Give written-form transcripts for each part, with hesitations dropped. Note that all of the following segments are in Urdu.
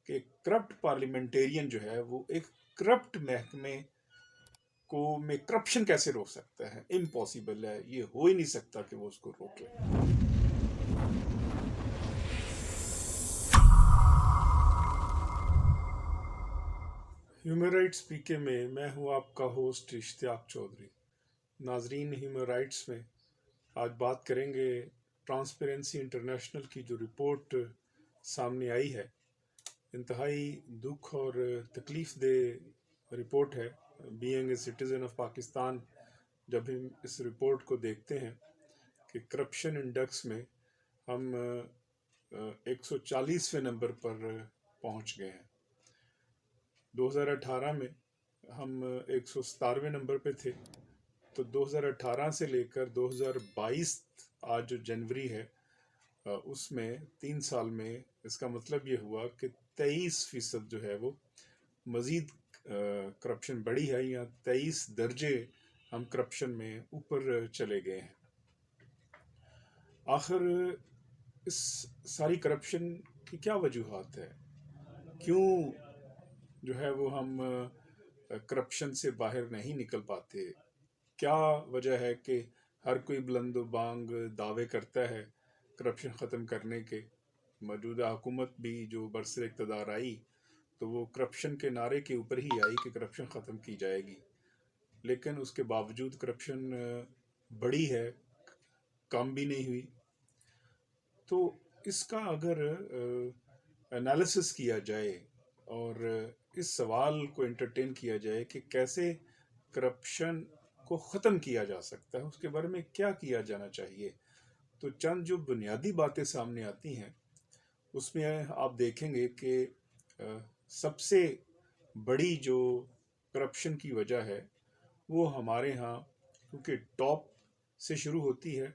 کہ کرپٹ پارلیمنٹیرین جو ہے وہ ایک کرپٹ محکمے کو میں کرپشن کیسے روک سکتا ہے؟ امپاسبل ہے، یہ ہو ہی نہیں سکتا کہ وہ اس کو روک لے۔ ہیومن رائٹس پی کے میں ہوں آپ کا ہوسٹ اشتیاق چودھری۔ ناظرین، ہیومن رائٹس میں آج بات کریں گے ٹرانسپیرنسی انٹرنیشنل کی جو رپورٹ سامنے آئی ہے، انتہائی دکھ اور تکلیف دہ رپورٹ ہے۔ Being a citizen of Pakistan, جب ہم اس رپورٹ کو دیکھتے ہیں کہ کرپشن انڈیکس میں ہم 140ویں نمبر پر پہنچ گئے ہیں۔ 2018 میں ہم 117ویں نمبر پہ تھے، تو 2018 سے لے کر 2022 آج جو جنوری ہے، اس میں 3 سال میں اس کا مطلب یہ ہوا کہ 23% جو ہے وہ مزید کرپشن بڑھی ہے، یا 23 درجے ہم کرپشن میں اوپر چلے گئے ہیں۔ آخر اس ساری کرپشن کی کیا وجوہات ہے؟ کیوں جو ہے وہ ہم کرپشن سے باہر نہیں نکل پاتے؟ کیا وجہ ہے کہ ہر کوئی بلند و بانگ دعوے کرتا ہے کرپشن ختم کرنے کے؟ موجودہ حکومت بھی جو برسر اقتدار آئی تو وہ کرپشن کے نعرے کے اوپر ہی آئی کہ کرپشن ختم کی جائے گی، لیکن اس کے باوجود کرپشن بڑی ہے، کم بھی نہیں ہوئی۔ تو اس کا اگر انالیسس کیا جائے اور اس سوال کو انٹرٹین کیا جائے کہ کیسے کرپشن کو ختم کیا جا سکتا ہے، اس کے بارے میں کیا کیا جانا چاہیے، تو چند جو بنیادی باتیں سامنے آتی ہیں اس میں آپ دیکھیں گے کہ سب سے بڑی جو کرپشن کی وجہ ہے وہ ہمارے ہاں، کیونکہ ٹاپ سے شروع ہوتی ہے،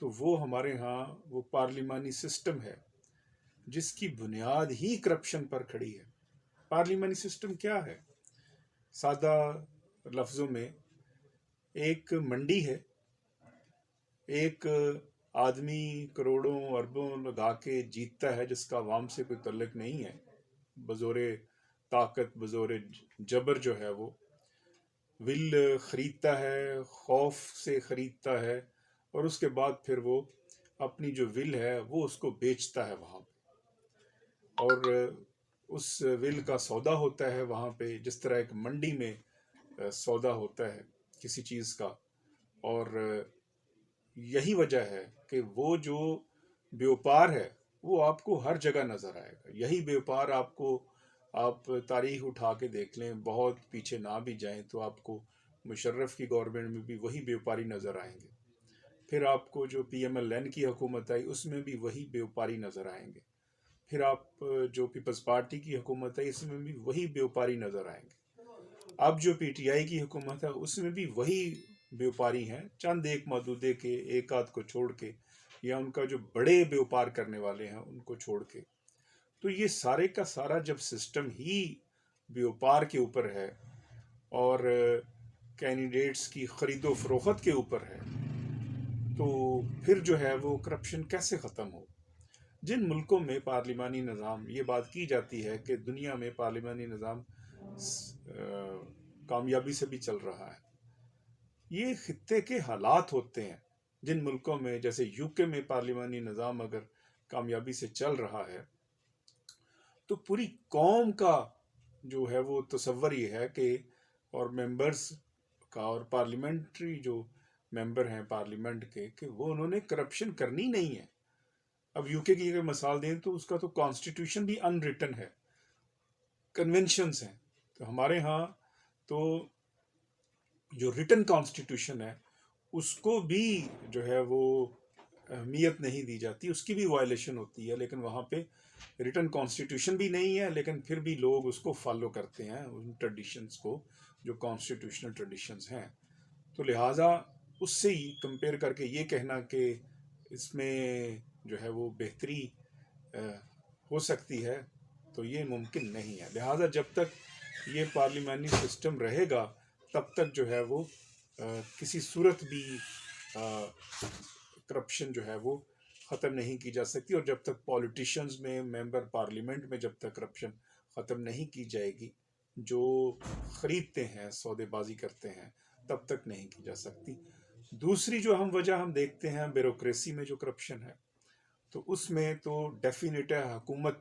تو وہ ہمارے ہاں وہ پارلیمانی سسٹم ہے جس کی بنیاد ہی کرپشن پر کھڑی ہے۔ پارلیمانی سسٹم کیا ہے؟ سادہ لفظوں میں ایک منڈی ہے، ایک آدمی کروڑوں اربوں لگا کے جیتتا ہے جس کا عوام سے کوئی تعلق نہیں ہے، بزور طاقت بزور جبر جو ہے وہ ول خریدتا ہے، خوف سے خریدتا ہے، اور اس کے بعد پھر وہ اپنی جو ول ہے وہ اس کو بیچتا ہے وہاں پہ، اور اس ول کا سودا ہوتا ہے وہاں پہ، جس طرح ایک منڈی میں سودا ہوتا ہے کسی چیز کا۔ اور یہی وجہ ہے کہ وہ جو بیوپار ہے وہ آپ کو ہر جگہ نظر آئے گا۔ یہی بیوپار آپ تاریخ اٹھا کے دیکھ لیں، بہت پیچھے نہ بھی جائیں تو آپ کو مشرف کی گورنمنٹ میں بھی وہی بیوپاری نظر آئیں گے، پھر آپ کو جو پی ایم ایل این کی حکومت آئی اس میں بھی وہی بیوپاری نظر آئیں گے، پھر آپ جو پیپلز پارٹی کی حکومت ہے اس میں بھی وہی بیوپاری نظر آئیں گے، اب جو پی ٹی آئی کی حکومت ہے اس میں بھی وہی بیوپاری ہیں، چند ایک محدودے کے ایک آدھ کو چھوڑ کے، یا ان کا جو بڑے بیوپار کرنے والے ہیں ان کو چھوڑ کے۔ تو یہ سارے کا سارا جب سسٹم ہی بیوپار کے اوپر ہے اور کینڈیڈیٹس کی خرید و فروخت کے اوپر ہے، تو پھر جو ہے وہ کرپشن کیسے ختم ہو؟ جن ملکوں میں پارلیمانی نظام، یہ بات کی جاتی ہے کہ دنیا میں پارلیمانی نظام کامیابی سے بھی چل رہا ہے، یہ خطے کے حالات ہوتے ہیں۔ جن ملکوں میں جیسے یو کے میں پارلیمانی نظام اگر کامیابی سے چل رہا ہے تو پوری قوم کا جو ہے وہ تصور یہ ہے کہ، اور ممبرز کا، اور پارلیمنٹری جو ممبر ہیں پارلیمنٹ کے، کہ وہ انہوں نے کرپشن کرنی نہیں ہے۔ اب یو کے کی اگر مثال دیں تو اس کا تو کانسٹیٹیوشن بھی ان ریٹن ہے، کنونشنز ہیں، تو ہمارے ہاں تو جو ریٹن کانسٹیٹیوشن ہے اس کو بھی جو ہے وہ اہمیت نہیں دی جاتی، اس کی بھی وائلیشن ہوتی ہے، لیکن وہاں پہ ریٹن کانسٹیٹیوشن بھی نہیں ہے لیکن پھر بھی لوگ اس کو فالو کرتے ہیں، ان ٹریڈیشنز کو جو کانسٹیٹیوشنل ٹریڈیشنز ہیں۔ تو لہٰذا اس سے ہی کمپیئر کر کے یہ کہنا کہ اس میں جو ہے وہ بہتری ہو سکتی ہے تو یہ ممکن نہیں ہے۔ لہٰذا جب تک یہ پارلیمانی سسٹم رہے گا تب تک جو ہے وہ کسی صورت بھی کرپشن جو ہے وہ ختم نہیں کی جا سکتی، اور جب تک پولیٹیشنز میں، ممبر پارلیمنٹ میں جب تک کرپشن ختم نہیں کی جائے گی، جو خریدتے ہیں، سودے بازی کرتے ہیں، تب تک نہیں کی جا سکتی۔ دوسری جو اہم وجہ ہم دیکھتے ہیں بیوروکریسی میں جو کرپشن ہے، تو اس میں تو ڈیفینیٹ ہے حکومت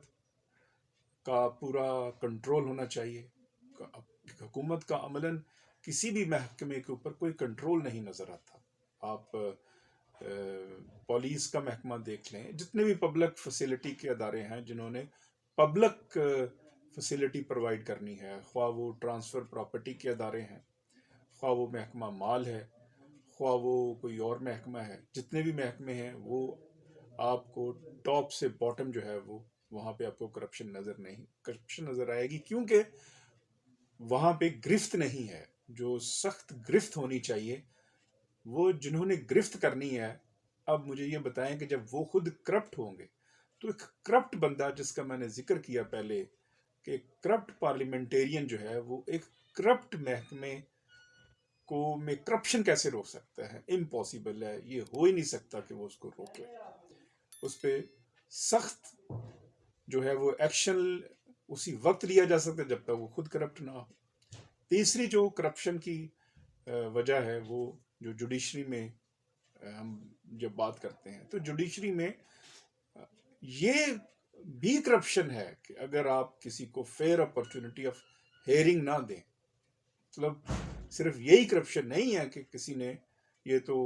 کا پورا کنٹرول ہونا چاہیے۔ حکومت کا عملاً کسی بھی محکمے کے اوپر کوئی کنٹرول نہیں نظر آتا۔ آپ پولیس کا محکمہ دیکھ لیں، جتنے بھی پبلک فیسلٹی کے ادارے ہیں جنہوں نے پبلک فیسلٹی پرووائڈ کرنی ہے، خواہ وہ ٹرانسفر پراپرٹی کے ادارے ہیں، خواہ وہ محکمہ مال ہے، خواہ وہ کوئی اور محکمہ ہے، جتنے بھی محکمے ہیں وہ آپ کو ٹاپ سے باٹم جو ہے وہ وہاں پہ آپ کو کرپشن نظر آئے گی، کیونکہ وہاں پہ گرفت نہیں ہے۔ جو سخت گرفت ہونی چاہیے، وہ جنہوں نے گرفت کرنی ہے، اب مجھے یہ بتائیں کہ جب وہ خود کرپٹ ہوں گے تو ایک کرپٹ بندہ، جس کا میں نے ذکر کیا پہلے کہ کرپٹ پارلیمنٹیرین جو ہے، وہ ایک کرپٹ محکمے کو میں کرپشن کیسے روک سکتا ہے؟ امپاسبل ہے، یہ ہو ہی نہیں سکتا کہ وہ اس کو روکے۔ اس پہ سخت جو ہے وہ ایکشن اسی وقت لیا جا سکتا ہے جب تک وہ خود کرپٹ نہ ہو۔ تیسری جو کرپشن کی وجہ ہے، وہ جو جوڈیشری میں ہم جب بات کرتے ہیں، تو جوڈیشری میں یہ بھی کرپشن ہے کہ اگر آپ کسی کو فیئر اپرچونٹی آف ہیئرنگ نہ دیں، مطلب صرف یہی کرپشن نہیں ہے کہ کسی نے، یہ تو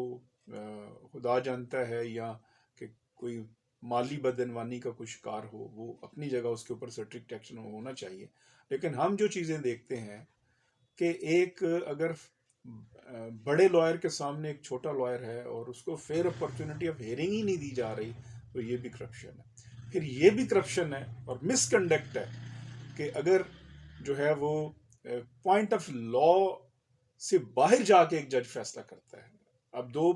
خدا جانتا ہے، یا کہ کوئی مالی بدعنوانی کا کوئی شکار ہو، وہ اپنی جگہ اس کے اوپر سٹرکٹ ایکشن ہونا چاہیے۔ لیکن ہم جو چیزیں دیکھتے ہیں کہ ایک اگر بڑے لائر کے سامنے ایک چھوٹا لائر ہے اور اس کو فیئر اپرچونٹی آف ہیئرنگ ہی نہیں دی جا رہی، تو یہ بھی کرپشن ہے۔ پھر یہ بھی کرپشن ہے اور مس کنڈکٹ ہے کہ اگر جو ہے وہ پوائنٹ آف لا سے باہر جا کے ایک جج فیصلہ کرتا ہے۔ اب دو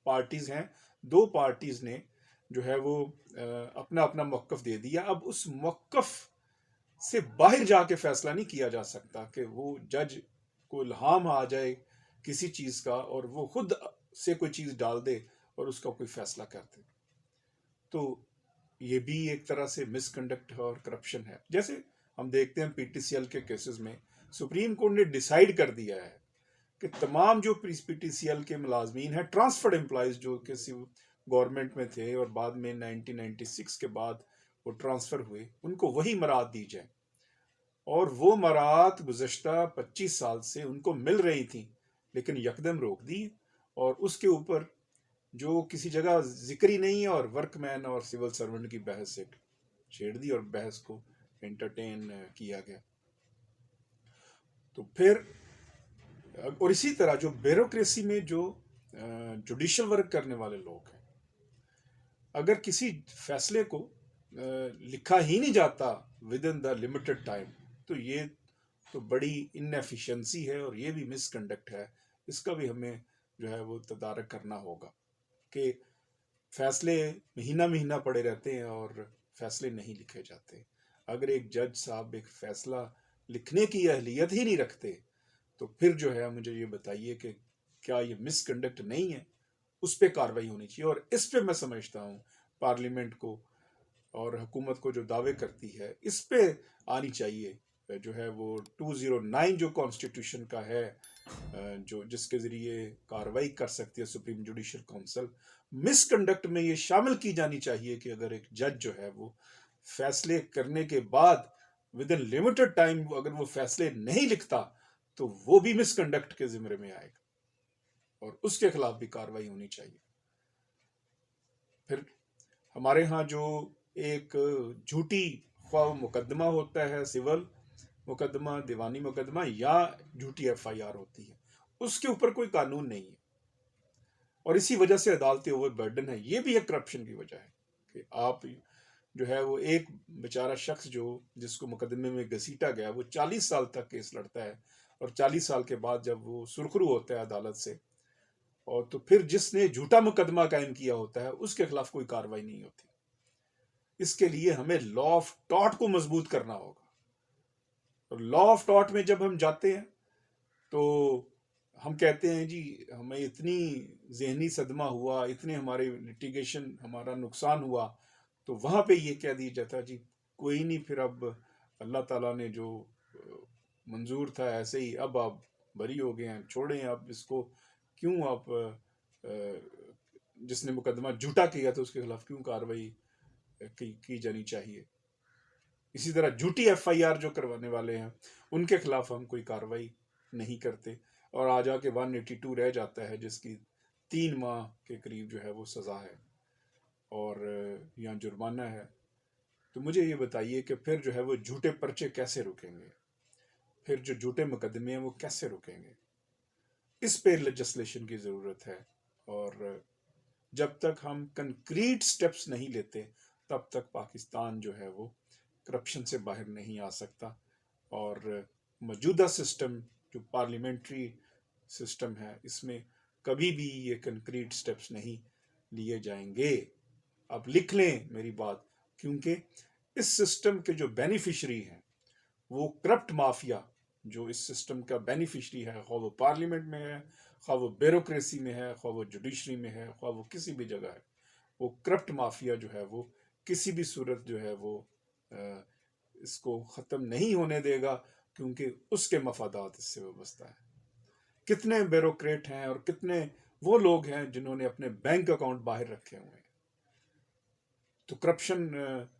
پارٹیز ہیں، دو پارٹیز نے جو ہے وہ اپنا اپنا موقف دے دیا، اب اس موقف سے باہر جا کے فیصلہ نہیں کیا جا سکتا کہ وہ جج کو الہام آ جائے کسی چیز کا اور وہ خود سے کوئی چیز ڈال دے اور اس کا کوئی فیصلہ کر دے۔ تو یہ بھی ایک طرح سے مس کنڈکٹ اور کرپشن ہے۔ جیسے ہم دیکھتے ہیں پی ٹی سی ایل کے کیسز میں سپریم کورٹ نے ڈیسائیڈ کر دیا ہے کہ تمام جو پی ٹی سی ایل کے ملازمین ہیں، ٹرانسفرڈ امپلائیز جو کسی گورنمنٹ میں تھے اور بعد میں 1996 کے بعد وہ ٹرانسفر ہوئے، ان کو وہی مراعات دی جائیں، اور وہ مراعات گزشتہ 25 سال سے ان کو مل رہی تھیں، لیکن یکدم روک دی، اور اس کے اوپر جو کسی جگہ ذکر ہی نہیں ہے، اور ورک مین اور سول سرونٹ کی بحث سے چھیڑ دی اور بحث کو انٹرٹین کیا گیا۔ تو پھر اور اسی طرح جو بیوروکریسی میں جو جوڈیشل ورک کرنے والے لوگ ہیں، اگر کسی فیصلے کو لکھا ہی نہیں جاتا with in the limited time, تو یہ تو بڑی انیفیشنسی ہے اور یہ بھی مس کنڈکٹ ہے۔ اس کا بھی ہمیں جو ہے وہ تدارک کرنا ہوگا کہ فیصلے مہینہ مہینہ پڑے رہتے ہیں اور فیصلے نہیں لکھے جاتے۔ اگر ایک جج صاحب ایک فیصلہ لکھنے کی اہلیت ہی نہیں رکھتے، تو پھر جو ہے مجھے یہ بتائیے کہ کیا یہ مس کنڈکٹ نہیں ہے؟ اس پہ کاروائی ہونی چاہیے، اور اس پہ میں سمجھتا ہوں پارلیمنٹ کو اور حکومت کو جو دعوے کرتی ہے، اس پہ آنی چاہیے۔ جو ہے وہ 209 جو کانسٹیٹیوشن کا ہے، جو جس کے ذریعے کاروائی کر سکتی ہے سپریم جوڈیشل کونسل، مس کنڈکٹ میں یہ شامل کی جانی چاہیے کہ اگر ایک جج جو ہے وہ فیصلے کرنے کے بعد ود ان لمیٹڈ ٹائم اگر وہ فیصلے نہیں لکھتا، تو وہ بھی مس کنڈکٹ کے زمرے میں آئے گا اور اس کے خلاف بھی کاروائی ہونی چاہیے۔ پھر ہمارے ہاں جو ایک جھوٹی خواہ مقدمہ ہوتا ہے، سول مقدمہ، دیوانی مقدمہ، یا جھوٹی ایف آئی آر ہوتی ہے، اس کے اوپر کوئی قانون نہیں ہے، اور اسی وجہ سے عدالتیں اوور برڈن ہے۔ یہ بھی ایک کرپشن کی وجہ ہے کہ آپ جو ہے وہ ایک بیچارہ شخص جس کو مقدمے میں گھسیٹا گیا، وہ 40 سال تک کیس لڑتا ہے، اور 40 سال کے بعد جب وہ سرخرو ہوتا ہے عدالت سے، اور تو پھر جس نے جھوٹا مقدمہ قائم کیا ہوتا ہے اس کے خلاف کوئی کاروائی نہیں ہوتی۔ اس کے لیے ہمیں لا آف ٹاٹ کو مضبوط کرنا ہوگا، اور لا آف ٹاٹ میں جب ہم جاتے ہیں تو ہم کہتے ہیں جی ہمیں اتنی ذہنی صدمہ ہوا، اتنے ہمارے لٹیگیشن ہمارا نقصان ہوا، تو وہاں پہ یہ کہہ دیا جاتا جی کوئی نہیں، پھر اب اللہ تعالیٰ نے جو منظور تھا ایسے ہی، اب آپ بری ہو گئے ہیں، چھوڑیں آپ اس کو، کیوں آپ جس نے مقدمہ جھوٹا کیا تھا اس کے خلاف کیوں کاروائی کی جانی چاہیے. اسی طرح جھوٹی ایف آئی آر جو کروانے والے ہیں ان کے خلاف ہم کوئی کاروائی نہیں کرتے، اور آ جا کے 182 رہ جاتا ہے جس کی 3 ماہ کے قریب جو ہے وہ سزا ہے اور یہاں جرمانہ ہے. تو مجھے یہ بتائیے کہ پھر جو ہے وہ جھوٹے پرچے کیسے رکیں گے، پھر جو جھوٹے مقدمے ہیں وہ کیسے رکیں گے؟ اس پہ لیجسلیشن کی ضرورت ہے، اور جب تک ہم کنکریٹ سٹیپس نہیں لیتے تب تک پاکستان جو ہے وہ کرپشن سے باہر نہیں آ سکتا. اور موجودہ سسٹم جو پارلیمنٹری سسٹم ہے اس میں کبھی بھی یہ کنکریٹ سٹیپس نہیں لیے جائیں گے. آپ لکھ لیں میری بات، کیونکہ اس سسٹم کے جو بینیفیشری ہیں وہ کرپٹ مافیا جو اس سسٹم کا بینیفیشری ہے، خواہ وہ پارلیمنٹ میں ہے، خواہ وہ بیوروکریسی میں ہے، خواہ وہ جوڈیشری میں ہے، خواہ وہ کسی بھی جگہ ہے، وہ کرپٹ مافیا جو ہے وہ کسی بھی صورت جو ہے وہ اس کو ختم نہیں ہونے دے گا، کیونکہ اس کے مفادات اس سے وابستہ ہیں. کتنے بیوروکریٹ ہیں اور کتنے وہ لوگ ہیں جنہوں نے اپنے بینک اکاؤنٹ باہر رکھے ہوئے ہیں. تو کرپشن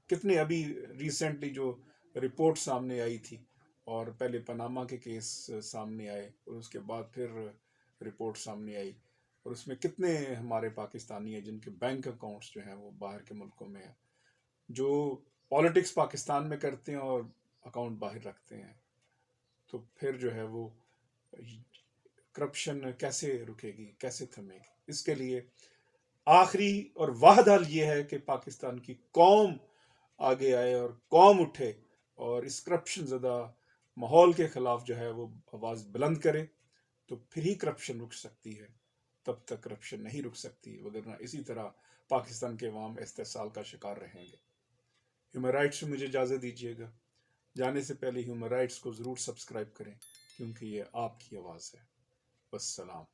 کتنے ابھی ریسنٹلی جو رپورٹ سامنے آئی تھی، اور پہلے پاناما کے کیس سامنے آئے اور اس کے بعد پھر رپورٹ سامنے آئی، اور اس میں کتنے ہمارے پاکستانی ہیں جن کے بینک اکاؤنٹس جو ہیں وہ باہر کے ملکوں میں ہیں، جو پالیٹکس پاکستان میں کرتے ہیں اور اکاؤنٹ باہر رکھتے ہیں. تو پھر جو ہے وہ کرپشن کیسے رکے گی، کیسے تھمے گی؟ اس کے لیے آخری اور واحد حل یہ ہے کہ پاکستان کی قوم آگے آئے اور قوم اٹھے اور اس کرپشن زدہ ماحول کے خلاف جو ہے وہ آواز بلند کرے، تو پھر ہی کرپشن رک سکتی ہے. تب تک کرپشن نہیں رک سکتی، وگرنہ اسی طرح پاکستان کے عوام استحصال کا شکار رہیں گے. ہیومن رائٹس سے مجھے اجازت دیجیے گا. جانے سے پہلے ہیومن رائٹس کو ضرور سبسکرائب کریں، کیونکہ یہ آپ کی آواز ہے. والسلام.